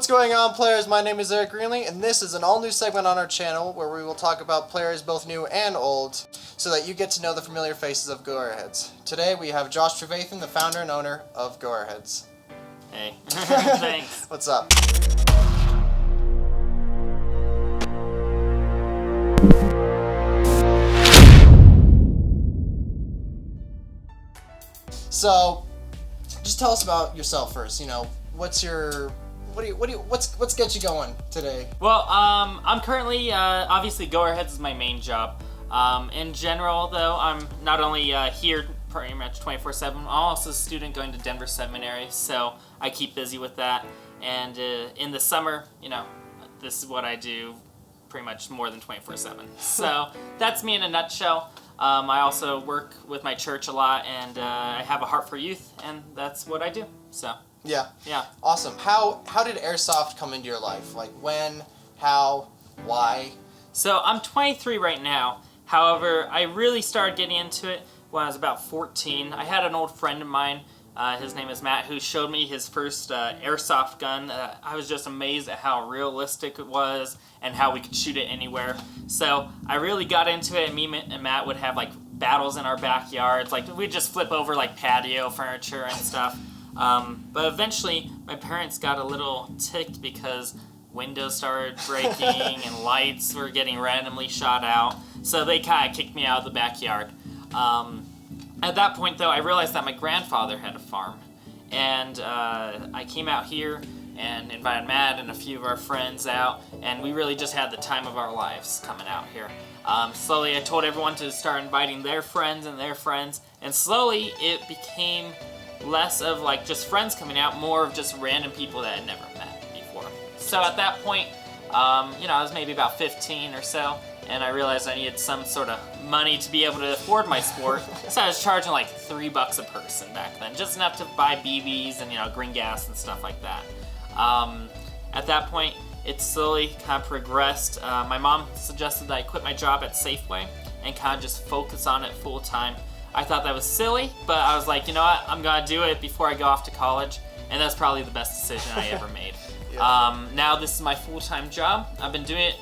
What's going on, players? My name is Eric Greenlee, and this is an all-new segment on our channel where we will talk about players both new and old, so that you get to know the familiar faces of GoAirheads. Today we have Josh Trevathan, the founder and owner of GoAirheads. Hey. Thanks. What's up? So, just tell us about yourself first. You know, what's gets you going today? Well, I'm currently, obviously GoAirheads is my main job. In general, though, I'm not only here pretty much 24/7, I'm also a student going to Denver Seminary, so I keep busy with that. And in the summer, you know, this is what I do pretty much more than 24/7. So that's me in a nutshell. I also work with my church a lot, and I have a heart for youth, and that's what I do. So yeah, awesome. How did airsoft come into your life? Like when, how, why? So I'm 23 right now. However, I really started getting into it when I was about 14. I had an old friend of mine, his name is Matt, who showed me his first airsoft gun. I was just amazed at how realistic it was and how we could shoot it anywhere. So I really got into it, and me and Matt would have like battles in our backyards. Like we'd just flip over like patio furniture and stuff. But eventually my parents got a little ticked because windows started breaking and lights were getting randomly shot out. So they kind of kicked me out of the backyard. At that point, though, I realized that my grandfather had a farm, and I came out here and invited Matt and a few of our friends out, and we really just had the time of our lives coming out here. Slowly, I told everyone to start inviting their friends, and slowly it became less of like just friends coming out, more of just random people that I had never met before. So at that point, you know, I was maybe about 15 or so, and I realized I needed some sort of money to be able to afford my sport. So I was charging like $3 a person back then, just enough to buy BBs and, you know, green gas and stuff like that. At that point, it slowly kind of progressed. My mom suggested that I quit my job at Safeway and kind of just focus on it full time. I thought that was silly, but I was like, you know what, I'm gonna do it before I go off to college, and that's probably the best decision I ever made. Yeah. Now this is my full-time job. I've been doing it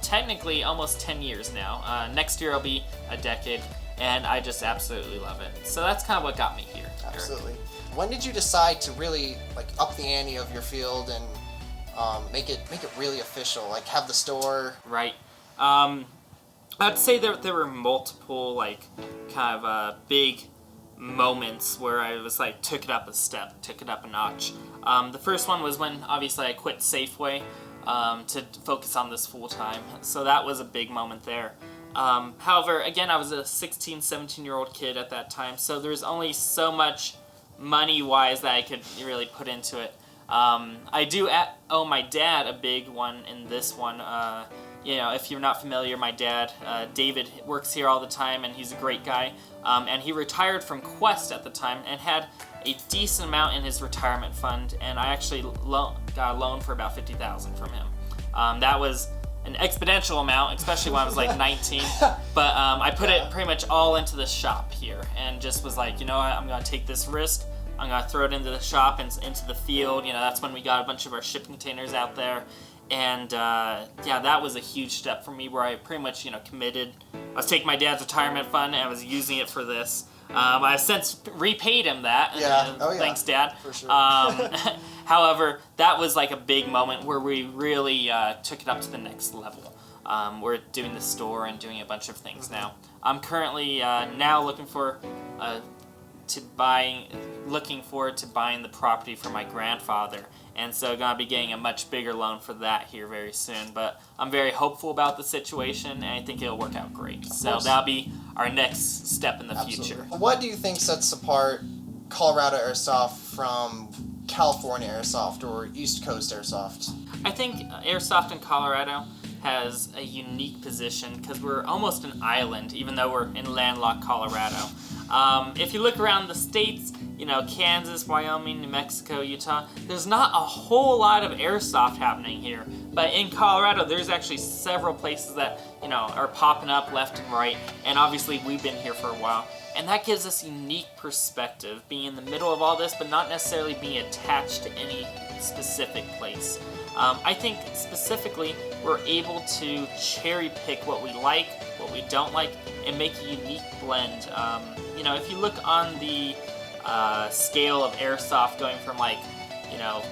technically almost 10 years now. Next year will be a decade, and I just absolutely love it. So that's kind of what got me here. Absolutely. Eric. When did you decide to really like up the ante of your field and make it really official? Like have the store? Right. I'd say there were multiple like kind of big moments where I was like took it up a step, took it up a notch. The first one was when obviously I quit Safeway to focus on this full time. So that was a big moment there. However, again, I was a 16, 17-year-old kid at that time, so there's only so much money-wise that I could really put into it. I do owe my dad a big one in this one. You know, if you're not familiar, my dad, David, works here all the time, and he's a great guy. And he retired from Quest at the time and had a decent amount in his retirement fund, and I actually got a loan for about $50,000 from him. That was an exponential amount, especially when I was like 19. But I put it pretty much all into the shop here, and just was like, you know what, I'm gonna take this risk. I'm gonna throw it into the shop and into the field. You know, that's when we got a bunch of our shipping containers out there. And yeah, that was a huge step for me where I pretty much, you know, committed. I was taking my dad's retirement fund and I was using it for this. I've since repaid him that. Yeah. Thanks, Dad. For sure. However, that was like a big moment where we really took it up to the next level. We're doing the store and doing a bunch of things now. I'm currently now looking forward to buying the property for my grandfather, and so gonna be getting a much bigger loan for that here very soon. But I'm very hopeful about the situation, and I think it'll work out great. So that'll be our next step in the future. What do you think sets apart Colorado Airsoft from California Airsoft or East Coast Airsoft? I think Airsoft in Colorado has a unique position because we're almost an island, even though we're in landlocked Colorado. If you look around the states, you know, Kansas, Wyoming, New Mexico, Utah, there's not a whole lot of airsoft happening here. But in Colorado, there's actually several places that, you know, are popping up left and right. And obviously, we've been here for a while. And that gives us unique perspective, being in the middle of all this, but not necessarily being attached to any specific place. I think specifically we're able to cherry pick what we like, what we don't like, and make a unique blend. You know, if you look on the scale of airsoft, going from like, you know,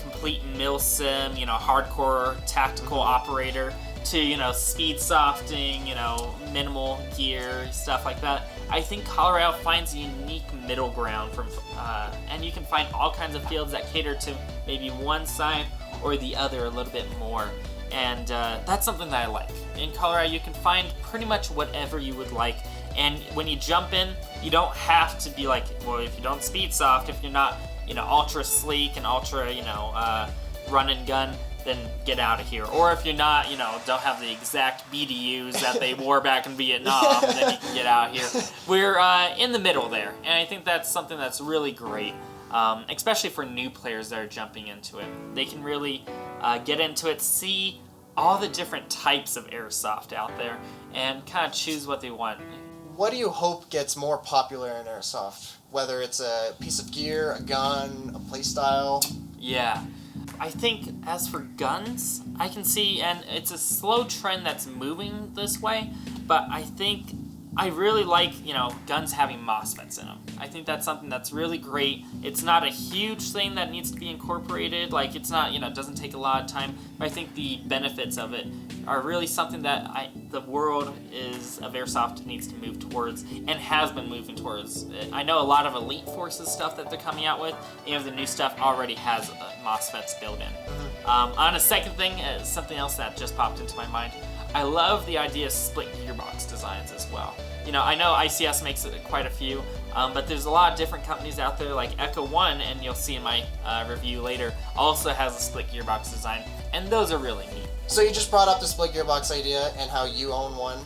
complete mil-sim, you know, hardcore tactical operator, to, you know, speed softing, you know, minimal gear, stuff like that. I think Colorado finds a unique middle ground from, and you can find all kinds of fields that cater to maybe one side or the other a little bit more. And that's something that I like. In Colorado, you can find pretty much whatever you would like. And when you jump in, you don't have to be like, well, if you don't speed soft, if you're not, you know, ultra sleek and ultra, you know, run and gun, then get out of here. Or if you're not, you know, don't have the exact BDUs that they wore back in Vietnam, then you can get out here. We're in the middle there, and I think that's something that's really great, especially for new players that are jumping into it. They can really get into it, see all the different types of airsoft out there, and kind of choose what they want. What do you hope gets more popular in airsoft? Whether it's a piece of gear, a gun, a playstyle? Yeah. I think as for guns, I can see, and it's a slow trend that's moving this way, but I think I really like, you know, guns having MOSFETs in them. I think that's something that's really great. It's not a huge thing that needs to be incorporated. Like, it's not, you know, it doesn't take a lot of time, but I think the benefits of it are really something that the world of airsoft needs to move towards, and has been moving towards. I know a lot of Elite Forces stuff that they're coming out with, and the new stuff already has MOSFETs built in. On a second thing, something else that just popped into my mind, I love the idea of split gearbox designs as well. You know, I know ICS makes quite a few, but there's a lot of different companies out there, like Echo One, and you'll see in my review later, also has a split gearbox design, and those are really neat. So you just brought up the split gearbox idea and how you own one.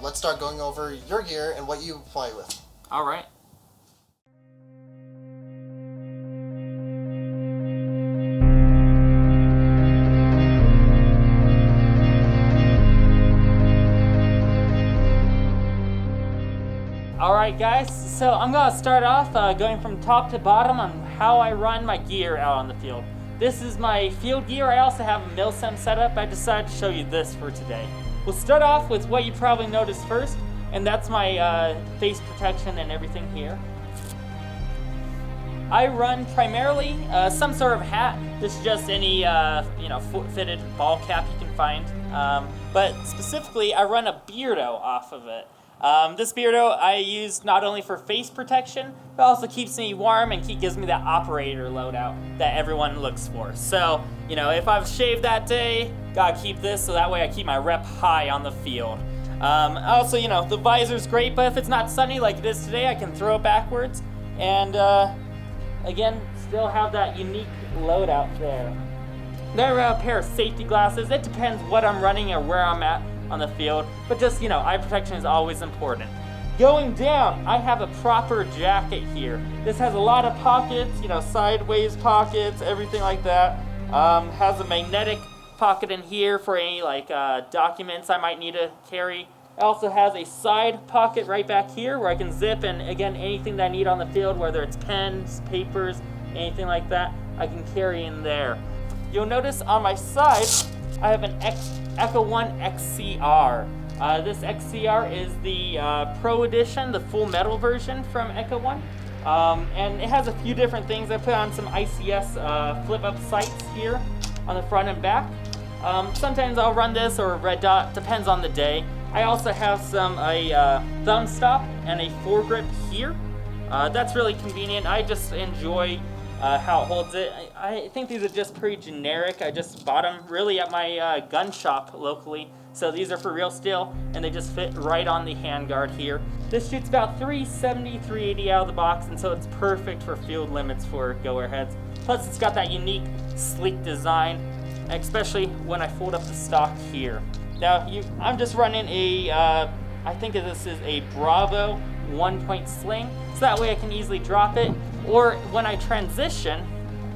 Let's start going over your gear and what you play with. All right. Alright guys, so I'm going to start off going from top to bottom on how I run my gear out on the field. This is my field gear. I also have a mil-sim setup. I decided to show you this for today. We'll start off with what you probably noticed first, and that's my face protection and everything here. I run primarily some sort of hat. This is just any you know, foot-fitted ball cap you can find. But specifically, I run a Beardo off of it. This Beardo I use not only for face protection, but also keeps me warm and gives me that operator loadout that everyone looks for. So, you know, if I've shaved that day, gotta keep this so that way I keep my rep high on the field. Also, you know, the visor's great, but if it's not sunny like it is today, I can throw it backwards and, again, still have that unique loadout there. Then I have a pair of safety glasses. It depends what I'm running or where I'm at on the field, but just, you know, eye protection is always important. Going down, I have a proper jacket here. This has a lot of pockets, you know, sideways pockets, everything like that. Has a magnetic pocket in here for any like documents I might need to carry. It also has a side pocket right back here where I can zip, and again, anything that I need on the field, whether it's pens, papers, anything like that, I can carry in there. You'll notice on my side, I have an Echo One XCR. This XCR is the Pro Edition, the full metal version from Echo One. And it has a few different things. I put on some ICS flip-up sights here on the front and back. Sometimes I'll run this or red dot, depends on the day. I also have a thumb stop and a foregrip here. That's really convenient. I just enjoy how it holds it. I think these are just pretty generic. I just bought them really at my gun shop locally. So these are for real still, and they just fit right on the handguard here. This shoots about 370, 380 out of the box, and so it's perfect for field limits for GoAirheads. Plus it's got that unique, sleek design, especially when I fold up the stock here. Now, I'm just running a, I think this is a Bravo 1-point sling, so that way I can easily drop it. Or when I transition,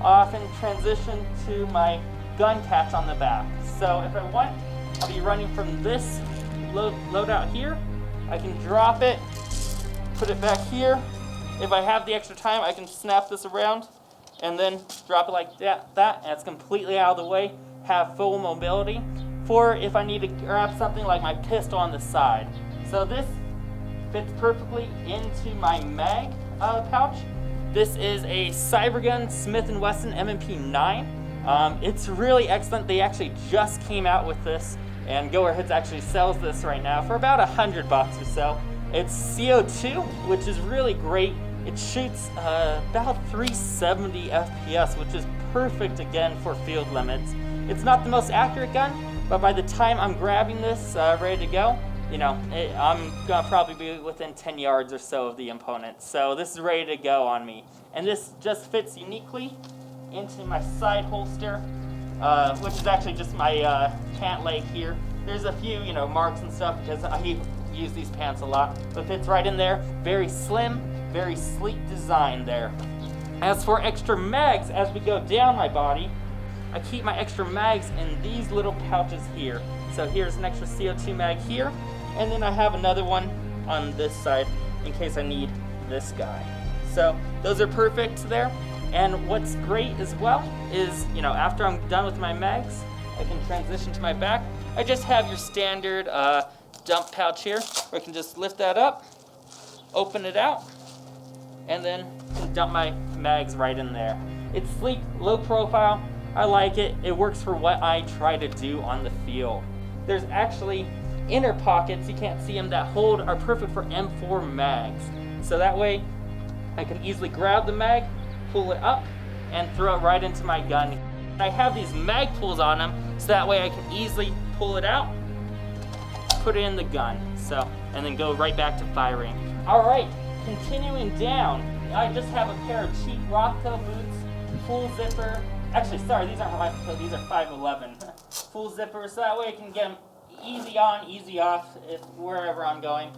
I often transition to my gun catch on the back. So if I want, I'll be running from this loadout here. I can drop it, put it back here. If I have the extra time, I can snap this around and then drop it like that, and it's completely out of the way, have full mobility for if I need to grab something like my pistol on the side. So this fits perfectly into my mag pouch. This is a Cybergun Smith & Wesson M&P 9. It's really excellent. They actually just came out with this, and GoAirheads actually sells this right now for about $100 or so. It's CO2, which is really great. It shoots about 370 FPS, which is perfect again for field limits. It's not the most accurate gun, but by the time I'm grabbing this ready to go, you know, I'm gonna probably be within 10 yards or so of the opponent. So this is ready to go on me. And this just fits uniquely into my side holster, which is actually just my pant leg here. There's a few, you know, marks and stuff because I use these pants a lot, but fits right in there. Very slim, very sleek design there. As for extra mags, as we go down my body, I keep my extra mags in these little pouches here. So here's an extra CO2 mag here, and then I have another one on this side in case I need this guy. So those are perfect there. And what's great as well is, you know, after I'm done with my mags, I can transition to my back. I just have your standard dump pouch here, where I can just lift that up, open it out, and then dump my mags right in there. It's sleek, low profile. I like it. It works for what I try to do on the field. There's actually inner pockets, you can't see them, that hold are perfect for M4 mags. So that way I can easily grab the mag, pull it up, and throw it right into my gun. I have these mag pulls on them, so that way I can easily pull it out, put it in the gun, so, and then go right back to firing. All right, continuing down, I just have a pair of cheap Rocktail boots, full zipper. Actually, sorry, these aren't Rocktail, these are 511. Full zipper, so that way I can get them easy on, easy off, wherever I'm going.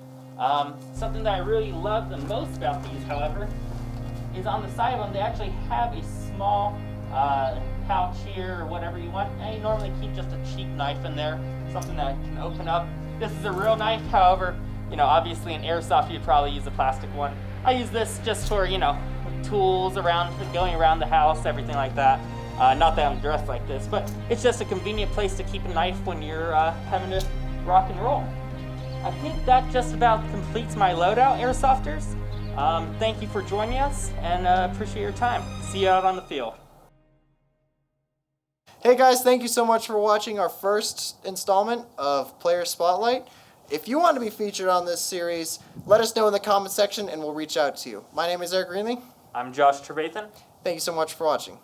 Something that I really love the most about these, however, is on the side of them, they actually have a small pouch here or whatever you want. I normally keep just a cheap knife in there, something that can open up. This is a real knife, however, you know, obviously in airsoft you'd probably use a plastic one. I use this just for, you know, tools around, going around the house, everything like that. Not that I'm dressed like this, but it's just a convenient place to keep a knife when you're having to rock and roll. I think that just about completes my loadout, airsofters. Thank you for joining us, and appreciate your time. See you out on the field. Hey guys, thank you so much for watching our first installment of Player Spotlight. If you want to be featured on this series, let us know in the comment section and we'll reach out to you. My name is Eric Greenlee. I'm Josh Trevathan. Thank you so much for watching.